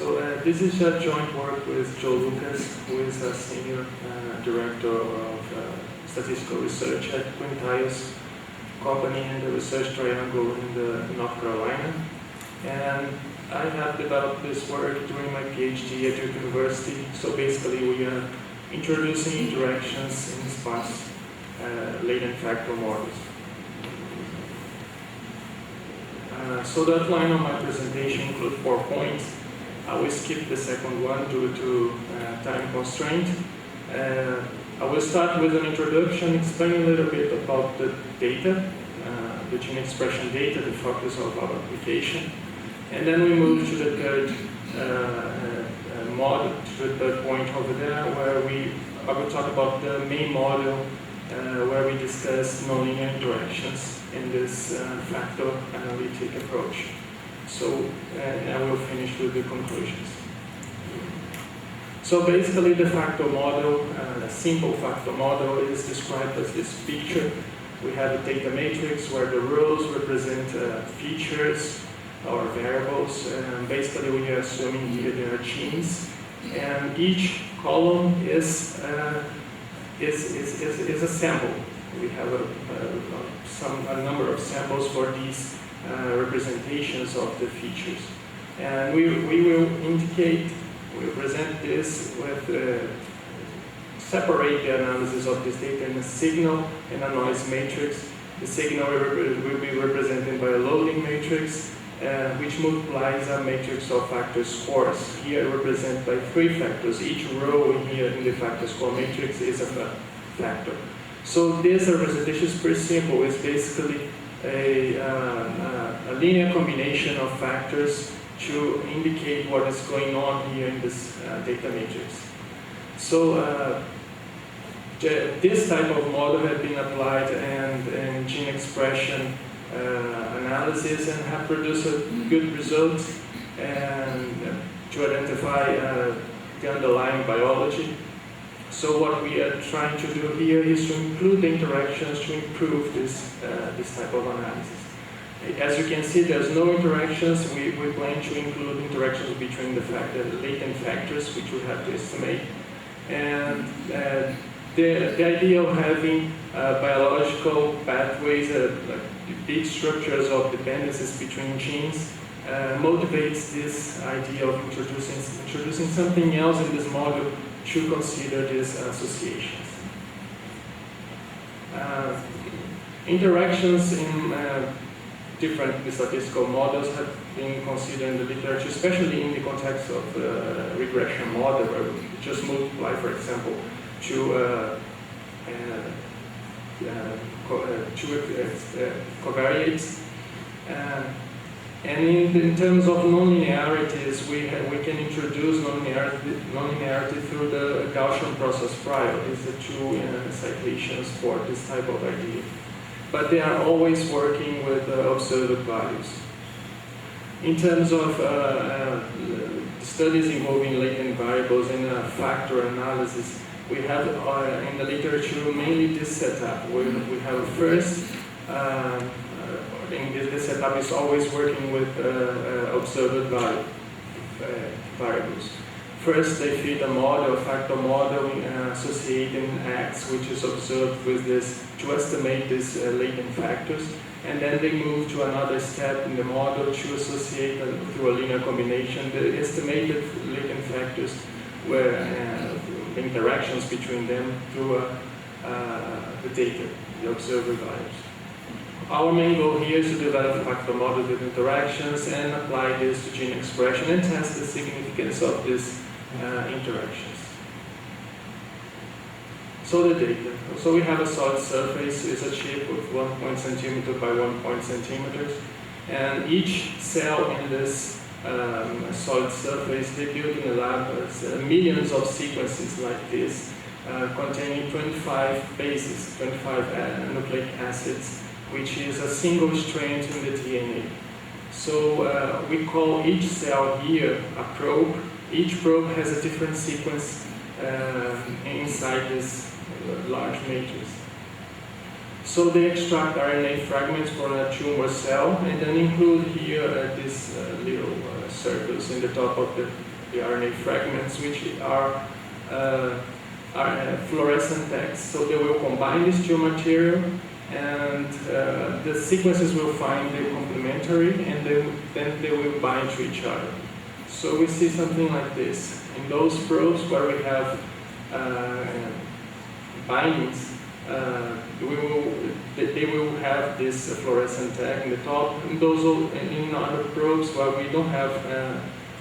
So this is a joint work with Joe Lucas, who is a senior director of statistical research at Quintiles company in the research triangle in North Carolina. And I have developed this work during my PhD at Duke University. So basically we are introducing interactions in sparse latent factor models. So the outline of my presentation includes 4 points. I will skip the second one due to time constraint. I will start with an introduction, explain a little bit about the data, the gene expression data, the focus of our application. And then we move to the third model, to the third point over there, where I will talk about the main model where we discuss nonlinear interactions in this factor analytic approach. So I will finish with the conclusions. So basically the factor model, a simple factor model, is described as this picture. We have a data matrix where the rows represent features or variables. Basically we are assuming here there are genes, and each column is a sample. We have a number of samples for these representations of the features. And we will indicate, we will present this with, separate the analysis of this data in a signal and a noise matrix. The signal will be represented by a loading matrix, which multiplies a matrix of factor scores. Here represented by 3 factors. Each row here in the factor score matrix is a factor. So this representation is pretty simple. It's basically a linear combination of factors to indicate what is going on here in this data matrix. So this type of model has been applied in gene expression analysis and have produced good results and to identify the underlying biology. So what we are trying to do here is to include the interactions to improve this type of analysis. As you can see, there's no interactions. We plan to include interactions between the latent factors, which we have to estimate. And the idea of having biological pathways, like big structures of dependencies between genes, motivates this idea of introducing something else in this model to consider these associations. Interactions in different statistical models have been considered in the literature, especially in the context of regression model, where we just multiply, for example, to covariates. And in terms of nonlinearities, we can introduce nonlinearity through the Gaussian process prior. These are 2 citations for this type of idea. But they are always working with observed values. In terms of studies involving latent variables in factor analysis, we have in the literature mainly this setup, where we have first, this setup is always working with observed variables. First, they feed a model, a factor model, associating X, which is observed with this, to estimate these latent factors. And then they move to another step in the model to associate through a linear combination the estimated latent factors, where the interactions between them through the data, the observed values. Our main goal here is to develop factor models with interactions and apply this to gene expression and test the significance of these interactions. So the data. So we have a solid surface. It's a chip with 1 centimeter by 1 centimeters. And each cell in this solid surface, they build in the lab millions of sequences like this, containing 25 bases, 25 nucleic acids, which is a single strand in the DNA. So we call each cell here a probe. Each probe has a different sequence inside this large matrix. So they extract RNA fragments from a tumor cell and then include here these little circles in the top of the the RNA fragments, which are fluorescent tags. So they will combine these two material, and the sequences will find the complementary, and then they will bind to each other. So we see something like this. In those probes where we have bindings, they will have this fluorescent tag in the top. And in other probes where we don't have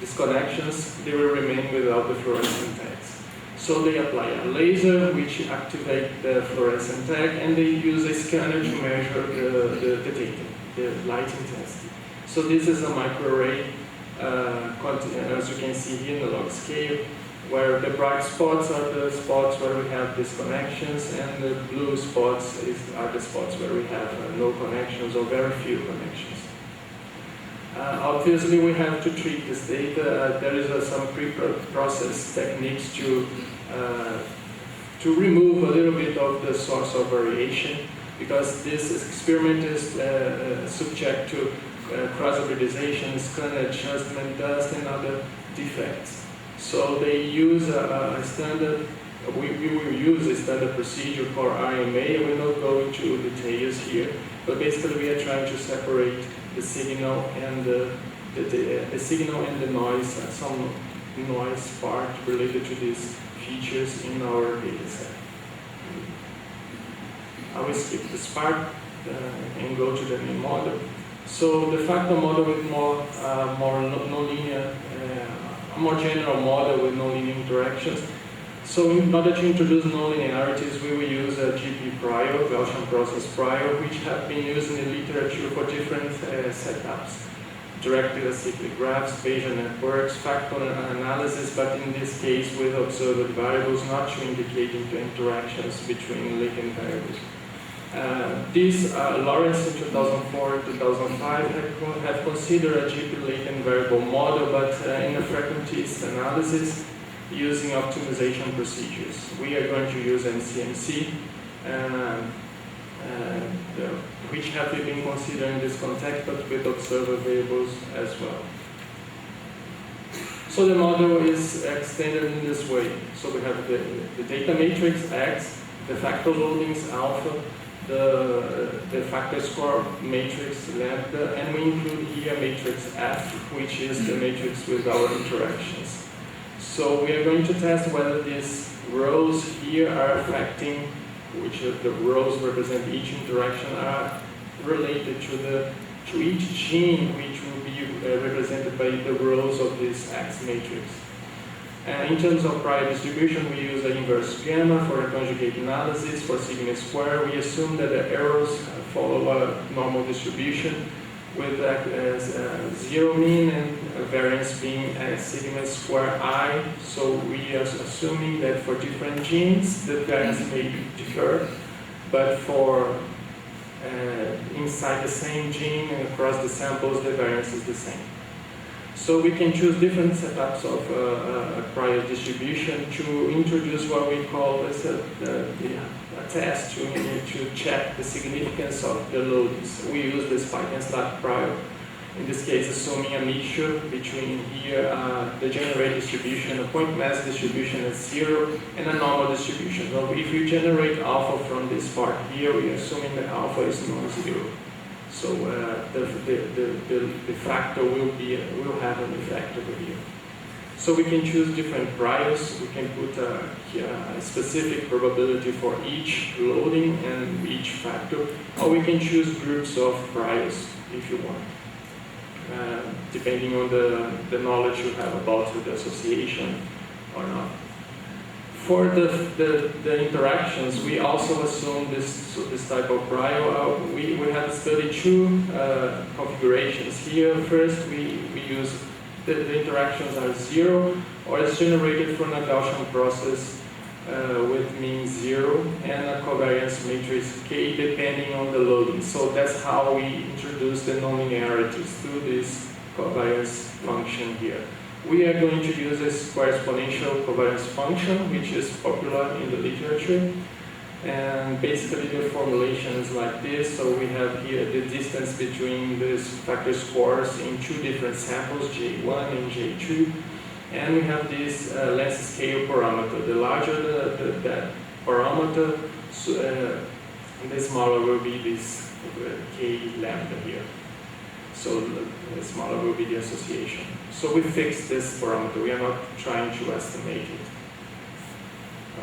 these connections, they will remain without the fluorescent tags. So they apply a laser which activates the fluorescent tag, and they use a scanner to measure the data, the light intensity. So this is a microarray, as you can see here in the log scale, where the bright spots are the spots where we have these connections, and the blue spots are the spots where we have no connections or very few connections. Obviously, we have to treat this data. There is some pre-process techniques to remove a little bit of the source of variation, because this experiment is subject to cross-hybridization, scanner adjustment, dust, and other defects. So they use a standard, we will use a standard procedure for RMA. We will not go into details here, but basically we are trying to separate the signal and the signal and the noise, some noise part related to these features in our dataset. I will skip this part and go to the main model. So the factor model with more nonlinear, a more general model with nonlinear interactions. So in order to introduce nonlinearities, we will use a GP prior, Gaussian process prior, which have been used in the literature for different setups. Directed acyclic graphs, Bayesian networks, factor analysis, but in this case with observed variables, not to indicate interactions between latent variables. Lawrence in 2004-2005 have considered a GP latent variable model, but in a frequentist analysis using optimization procedures. We are going to use MCMC, which have been considered in this context, but with observed variables as well. So the model is extended in this way. So we have the data matrix X, the factor loadings alpha, the factor score matrix lambda, and we include here matrix F, which is the matrix with our interactions. So we are going to test whether these rows here are affecting, which the rows represent each interaction, are related to each gene, which will be represented by the rows of this X matrix. In terms of prior distribution, we use the inverse gamma for a conjugate analysis. For sigma square, we assume that the errors follow a normal distribution with zero mean and variance being sigma square I. So we are assuming that for different genes, the variance may differ, but for inside the same gene and across the samples, the variance is the same. So we can choose different setups of prior distribution to introduce what we call as a test to check the significance of the loadings. We use the spike and slack prior. In this case, assuming a mixture between here the generated distribution, a point mass distribution at 0, and a normal distribution. So if you generate alpha from this part here, we are assuming that alpha is non-zero. So the factor will have an effect over here. So we can choose different priors. We can put a specific probability for each loading and each factor, or we can choose groups of priors if you want, depending on the knowledge you have about the association or not. For the interactions, we also assume this type of prior. We have studied two configurations here. First, we use the interactions are 0, or it's generated from a Gaussian process with mean 0 and a covariance matrix K depending on the loading. So that's how we introduce the nonlinearities through this covariance function here. We are going to use a square exponential covariance function, which is popular in the literature. And basically the formulation is like this. So we have here the distance between these factor scores in two different samples, J1 and J2. And we have this length scale parameter. The larger that parameter, the smaller will be this k lambda here. So the smaller will be the association. So we fix this parameter. We are not trying to estimate it.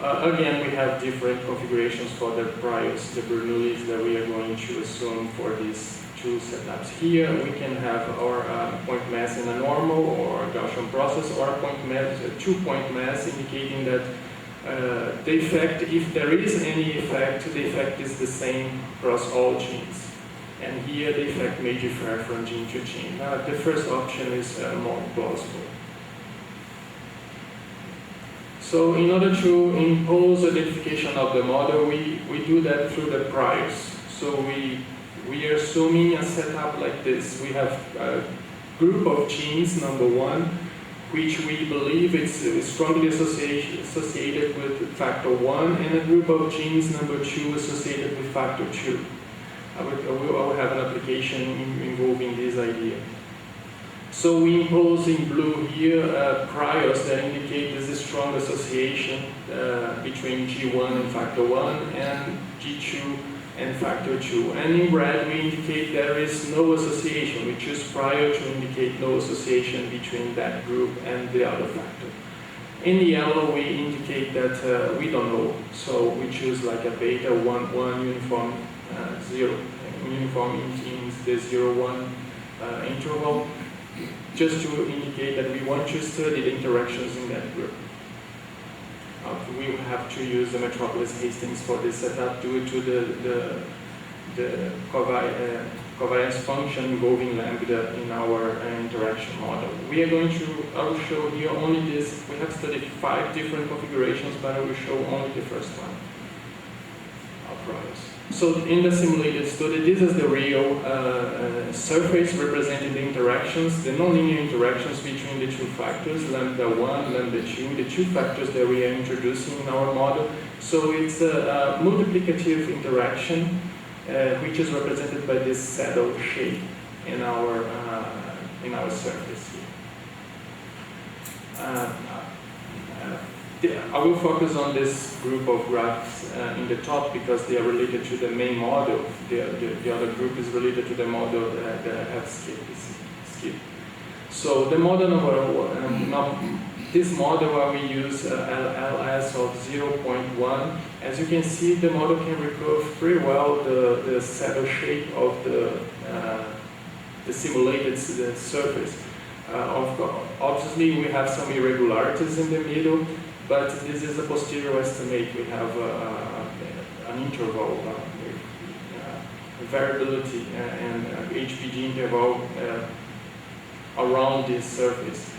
Again, we have different configurations for the priors, the Bernoullis that we are going to assume for these two setups. Here we can have our point mass in a normal or Gaussian process, or a point mass, a 2-point mass, indicating that the effect, if there is any effect, the effect is the same across all genes. And here the effect may differ from gene to gene. The first option is more plausible. So in order to impose identification of the model, we do that through the priors. So we are assuming a setup like this. We have a group of genes, number one, which we believe is strongly associated with factor 1, and a group of genes, number 2, associated with factor 2. I will have an application involving this idea. So we impose in blue here priors that indicate this strong association between G1 and factor 1 and G2 and factor 2. And in red we indicate there is no association. We choose prior to indicate no association between that group and the other factor. In yellow we indicate that we don't know. So we choose like a beta 1 uniform 0 uniform in the 0-1 interval, just to indicate that we want to study the interactions in that group. We will have to use the Metropolis Hastings for this setup due to the covariance function involving lambda in our interaction model. We are going to, I will show here only this. We have studied 5 different configurations, but I will show only the first one. So in the simulated study, this is the real surface representing the interactions, the nonlinear interactions between the two factors, lambda 1, lambda 2, the two factors that we are introducing in our model. So it's a multiplicative interaction, which is represented by this saddle shape in our surface here. I will focus on this group of graphs in the top because they are related to the main model. The other group is related to the model that I have skipped. So the model number one, this model we use LS of 0.1. As you can see, the model can recurve pretty well the saddle shape of the simulated surface. Obviously, we have some irregularities in the middle, but this is a posterior estimate. We have an interval, variability, and HPG interval around this surface.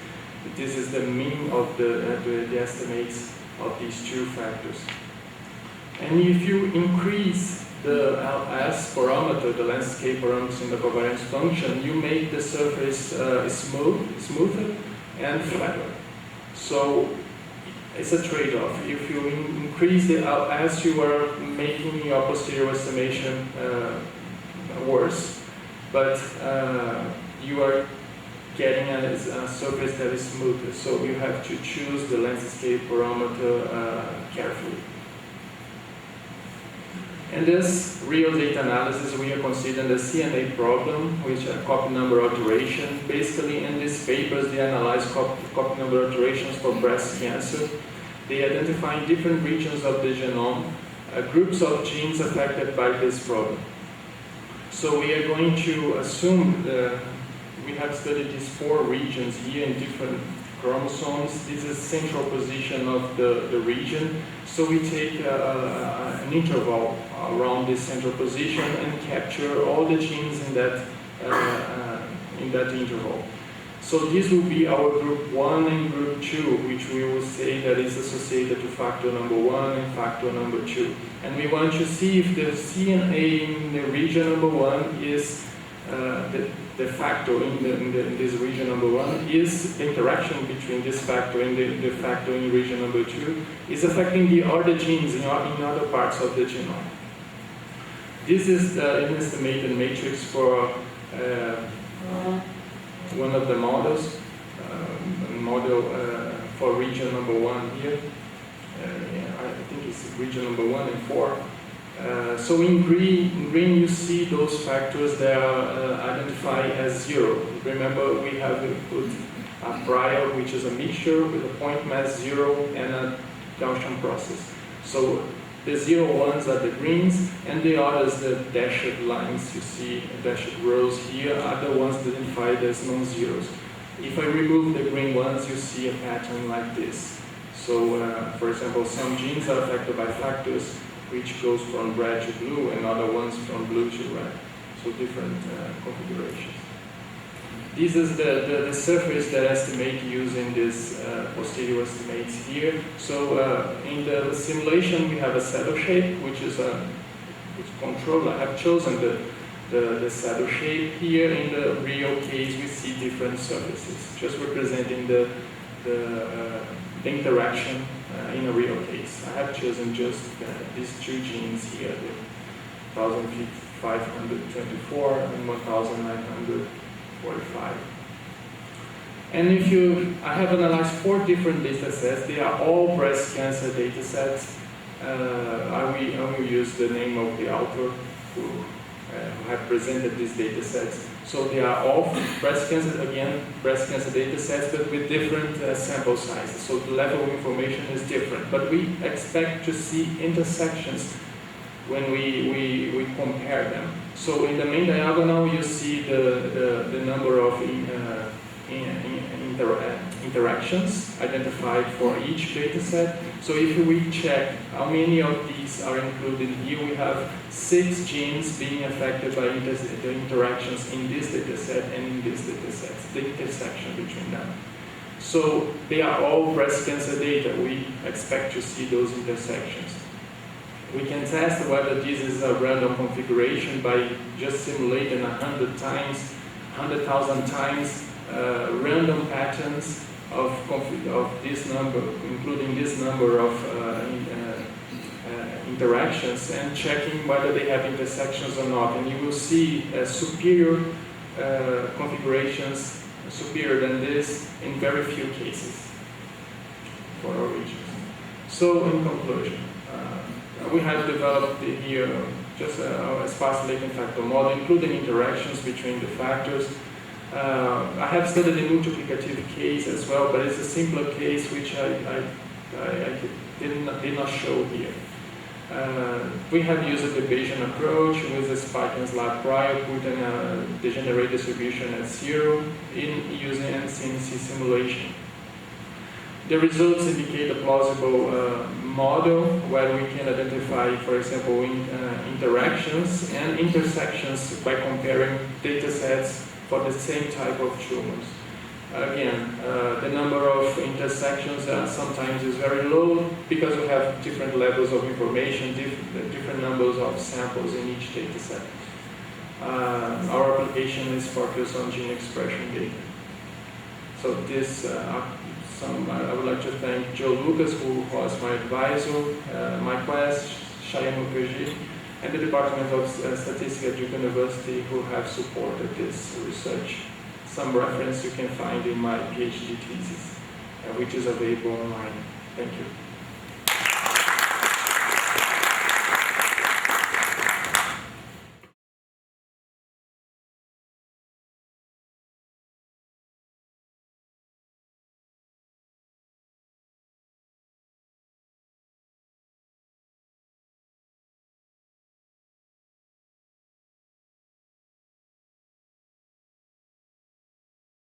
This is the mean of the estimates of these two factors. And if you increase the LS parameter, the landscape parameters in the covariance function, you make the surface smoother and flatter. So it's a trade-off. If you increase the LS, you are making your posterior estimation worse, but you are getting a surface that is smoother. So you have to choose the landscape parameter carefully. In this real data analysis, we are considering the CNA problem, which is copy number alteration. Basically, in these papers, they analyze copy number alterations for breast cancer. They identify different regions of the genome, groups of genes affected by this problem. So we are going to assume we have studied these 4 regions here in different chromosomes. This is central position of the region. So we take an interval around this central position and capture all the genes in that interval. So this will be our group 1 and group 2, which we will say that is associated to factor number 1 and factor number 2. And we want to see if the CNA in the region number 1 is the factor in this region number 1 is the interaction between this factor and the factor in region number 2 is affecting the other genes in other parts of the genome. This is an estimated matrix for one of the models, model for region number 1 here. I think it's region number 1 and 4. So in green you see those factors that are identified as 0. Remember, we have put a prior, which is a mixture with a point mass 0 and a Gaussian process. So the 0 ones are the greens, and the others, the dashed lines you see, dashed rows here, are the ones identified as non-zeros. If I remove the green ones, you see a pattern like this. So, for example, some genes are affected by factors which goes from red to blue, and other ones from blue to red. So different configurations. This is the surface that estimate using this posterior estimates here. So in the simulation we have a saddle shape, which is a control. I have chosen the saddle shape. Here in the real case we see different surfaces, just representing the interaction in a real case. I have chosen just these two genes here, the 1524 and 1945. And I have analyzed 4 different data sets. They are all breast cancer data sets. I will use the name of the author who have presented these data sets. So they are all breast cancer data sets, but with different sample sizes. So the level of information is different. But we expect to see intersections when we compare them. So in the main diagonal, you see the number of interactions identified for each data set. So if we check how many of these are included here, we have 6 genes being affected by the interactions in this data set and in this data set, the intersection between them. So they are all breast cancer data. We expect to see those intersections. We can test whether this is a random configuration by just simulating 100,000 times random patterns of this number, including this number of interactions, and checking whether they have intersections or not. And you will see superior configurations, superior than this, in very few cases for our regions. So in conclusion, we have developed here just a sparse latent factor model, including interactions between the factors. I have studied the multiplicative case as well, but it's a simpler case which I did not show here. We have used the Bayesian approach with the Sparse and ISBrA, putting a degenerate distribution at 0 in using CNC simulation. The results indicate a plausible model where we can identify, for example, interactions and intersections by comparing data sets for the same type of tumors. Again, the number of intersections sometimes is very low because we have different levels of information, different numbers of samples in each data set. Our application is focused on gene expression data. So this, I would like to thank Joe Lucas, who was my advisor, my class, Cheyenne Mukherjee, and the Department of Statistics at Duke University, who have supported this research. Some reference you can find in my PhD thesis, which is available online. Thank you.